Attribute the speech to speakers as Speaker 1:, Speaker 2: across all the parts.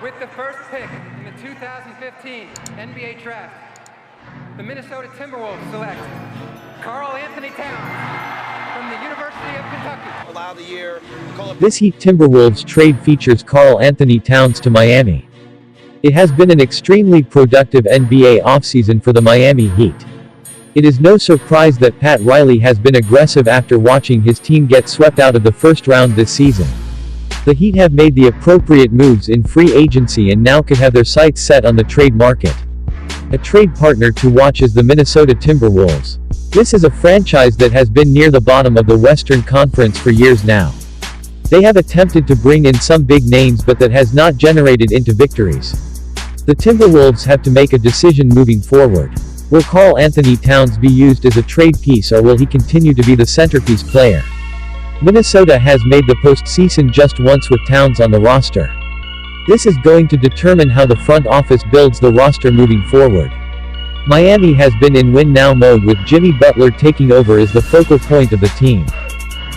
Speaker 1: With the first pick in the 2015 NBA Draft, the Minnesota Timberwolves select KARL from the University of Kentucky.
Speaker 2: Allow the year.
Speaker 3: This Heat Timberwolves trade features KARL to Miami. It has been an extremely productive NBA offseason for the Miami Heat. It is no surprise that Pat Riley has been aggressive after watching his team get swept out of the first round this season. The Heat have made the appropriate moves in free agency and now could have their sights set on the trade market. A trade partner to watch is the Minnesota Timberwolves. This is a franchise that has been near the bottom of the Western Conference for years now. They have attempted to bring in some big names, but that has not generated into victories. The Timberwolves have to make a decision moving forward. Will KARL be used as a trade piece, or will he continue to be the centerpiece player? Minnesota has made the postseason just once with Towns on the roster. This is going to determine how the front office builds the roster moving forward. Miami has been in win-now mode with Jimmy Butler taking over as the focal point of the team.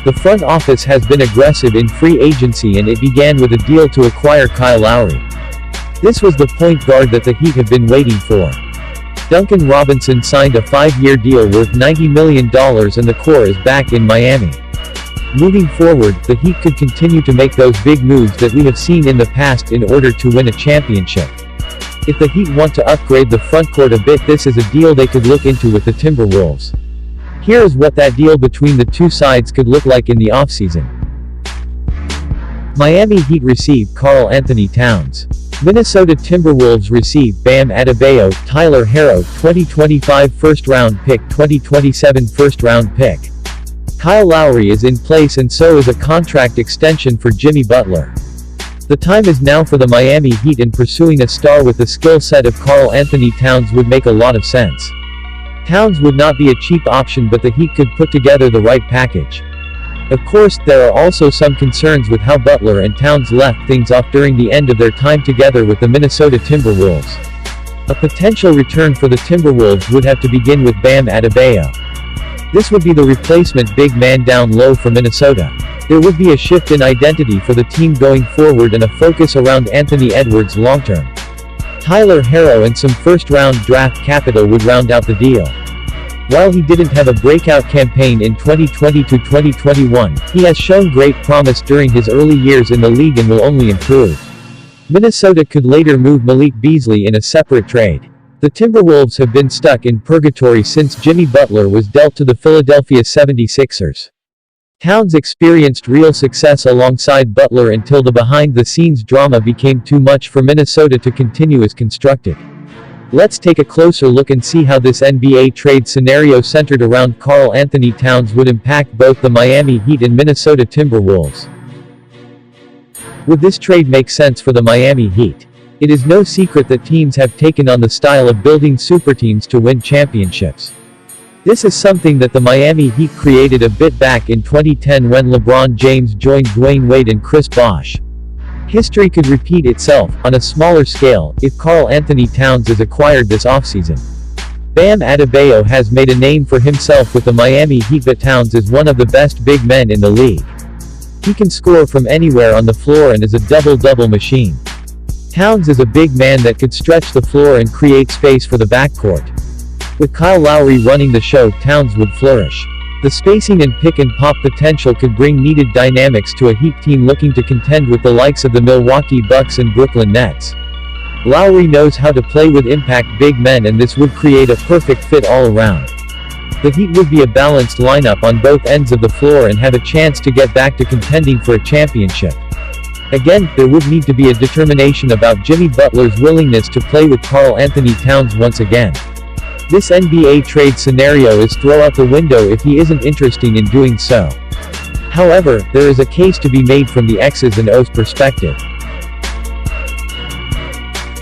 Speaker 3: The front office has been aggressive in free agency, and it began with a deal to acquire Kyle Lowry. This was the point guard that the Heat have been waiting for. Duncan Robinson signed a 5-year deal worth $90 million, and the core is back in Miami. Moving forward, the Heat could continue to make those big moves that we have seen in the past in order to win a championship. If the Heat want to upgrade the frontcourt a bit, this is a deal they could look into with the Timberwolves. Here is what that deal between the two sides could look like in the offseason. Miami Heat receive KARL Towns. Minnesota Timberwolves receive Bam Adebayo, Tyler Herro, 2025 first-round pick, 2027 first-round pick. Kyle Lowry is in place, and so is a contract extension for Jimmy Butler. The time is now for the Miami Heat, and pursuing a star with the skill set of KARL Towns would make a lot of sense. Towns would not be a cheap option, but the Heat could put together the right package. Of course, there are also some concerns with how Butler and Towns left things off during the end of their time together with the Minnesota Timberwolves. A potential return for the Timberwolves would have to begin with Bam Adebayo. This would be the replacement big man down low for Minnesota. There would be a shift in identity for the team going forward and a focus around Anthony Edwards long-term. Tyler Herro and some first-round draft capital would round out the deal. While he didn't have a breakout campaign in 2020-2021, he has shown great promise during his early years in the league and will only improve. Minnesota could later move Malik Beasley in a separate trade. The Timberwolves have been stuck in purgatory since Jimmy Butler was dealt to the Philadelphia 76ers. Towns experienced real success alongside Butler until the behind-the-scenes drama became too much for Minnesota to continue as constructed. Let's take a closer look and see how this NBA trade scenario centered around KARL Towns would impact both the Miami Heat and Minnesota Timberwolves. Would this trade make sense for the Miami Heat? It is no secret that teams have taken on the style of building superteams to win championships. This is something that the Miami Heat created a bit back in 2010 when LeBron James joined Dwayne Wade and Chris Bosh. History could repeat itself, on a smaller scale, if KARL Towns is acquired this offseason. Bam Adebayo has made a name for himself with the Miami Heat, but Towns is one of the best big men in the league. He can score from anywhere on the floor and is a double-double machine. Towns is a big man that could stretch the floor and create space for the backcourt. With Kyle Lowry running the show, Towns would flourish. The spacing and pick-and-pop potential could bring needed dynamics to a Heat team looking to contend with the likes of the Milwaukee Bucks and Brooklyn Nets. Lowry knows how to play with impact big men, and this would create a perfect fit all around. The Heat would be a balanced lineup on both ends of the floor and have a chance to get back to contending for a championship. Again, there would need to be a determination about Jimmy Butler's willingness to play with KARL Towns once again. This NBA trade scenario is thrown out the window if he isn't interested in doing so. However, there is a case to be made from the X's and O's perspective.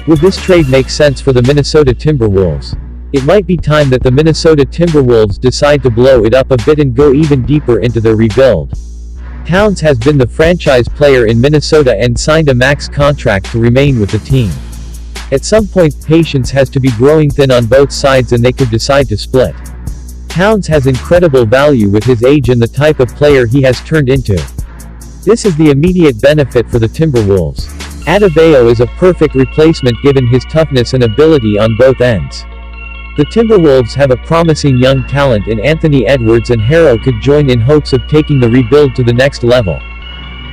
Speaker 3: Would this trade make sense for the Minnesota Timberwolves? It might be time that the Minnesota Timberwolves decide to blow it up a bit and go even deeper into their rebuild. Towns has been the franchise player in Minnesota and signed a max contract to remain with the team. At some point, patience has to be growing thin on both sides, and they could decide to split. Towns has incredible value with his age and the type of player he has turned into. This is the immediate benefit for the Timberwolves. Adebayo is a perfect replacement given his toughness and ability on both ends. The Timberwolves have a promising young talent in Anthony Edwards, and Harrell could join in hopes of taking the rebuild to the next level.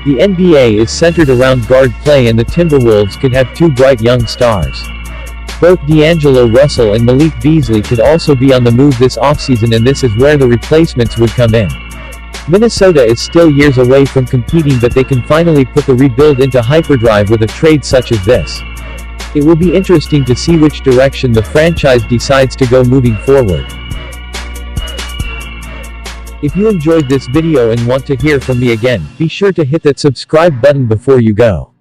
Speaker 3: The NBA is centered around guard play, and the Timberwolves could have two bright young stars. Both D'Angelo Russell and Malik Beasley could also be on the move this offseason, and this is where the replacements would come in. Minnesota is still years away from competing, but they can finally put the rebuild into hyperdrive with a trade such as this. It will be interesting to see which direction the franchise decides to go moving forward. If you enjoyed this video and want to hear from me again, be sure to hit that subscribe button before you go.